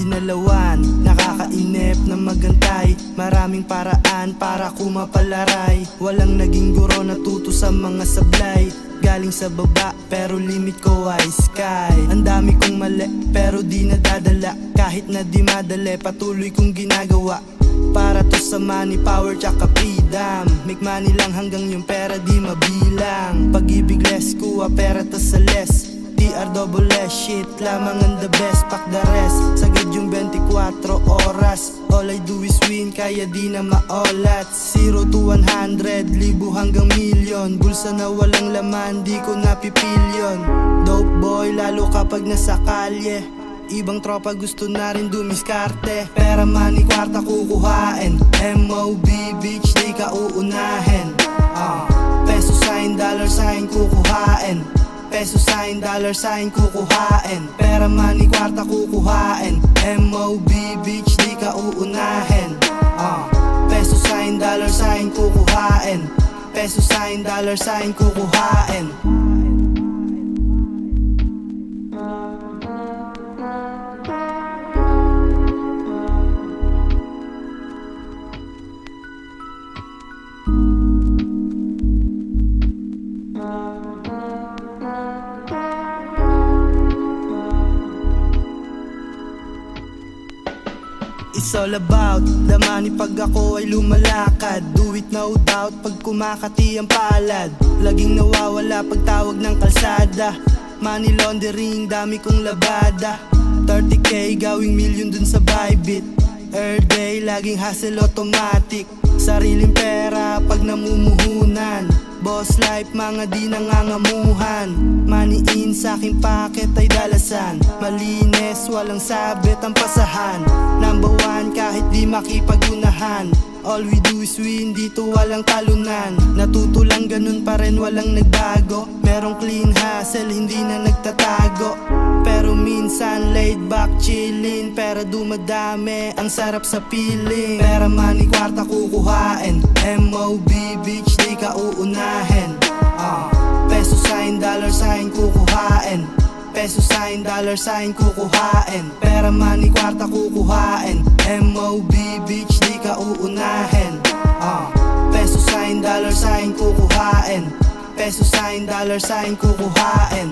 ginalawan. Nakakainip na magantay, maraming paraan para kumapalaray. Walang naging guro, natuto sa mga sablay. Galing sa baba pero limit ko ay sky. Ang dami kong mali pero di nadadala. Kahit na di madali, patuloy kong ginagawa. Para to sa money, power, tsaka freedom. Make money lang hanggang yung pera di mabilang. Pag-ibig less, kuha pera tas sa less. TRSS, shit lamang ang the best. Pack the rest, sagad yung 24 oras. All I do is win, kaya di na maolat. 0 to 100, libo hanggang milyon. Bulsa na walang laman, di ko napipilyon. Dope boy, lalo kapag nasa kalye. Ibang tropa gusto na rin dumiskarte. Pera, money, kwarta kukuhain. MOB, bitch, di ka uunahin. Peso sign, dollar sign kukuhain. Peso sign, dollar sign kukuhain. Pera, money, kwarta kukuhain. MOB, bitch, di ka uunahin. Peso sign, dollar sign kukuhain. Peso sign, dollar sign kukuhain. It's all about the money pag ako ay lumalakad. Do it no doubt pag kumakati ang palad. Laging nawawala pag tawag ng kalsada. Money laundering, dami kong labada. 30k gawing million dun sa Bybit. Every day, laging hustle automatic. Sariling pera pag namumuhunan. Boss life, mga di nangangamuhan. Money in sa aking pocket ay dalasan. Malinis, walang sabit ang pasahan. Number one kahit di makipagunahan. All we do is win, dito walang talunan. Natuto lang ganun pa rin, walang nagbago. Merong clean hustle, hindi na nagtatago. Pero minsan laid back chillin'. Pera dumadami, ang sarap sa piling. Pera, money, kwarta kukuhain. MOB, bitch, di ka uunahin. Peso sign, dollar sign kukuhain. Peso sign, dollar sign kukuhain. Pera, money, kwarta kukuhain. MOB, bitch, di ka uunahin. Peso sign, dollar sign kukuhain. Peso sign, dollar sign kukuhain.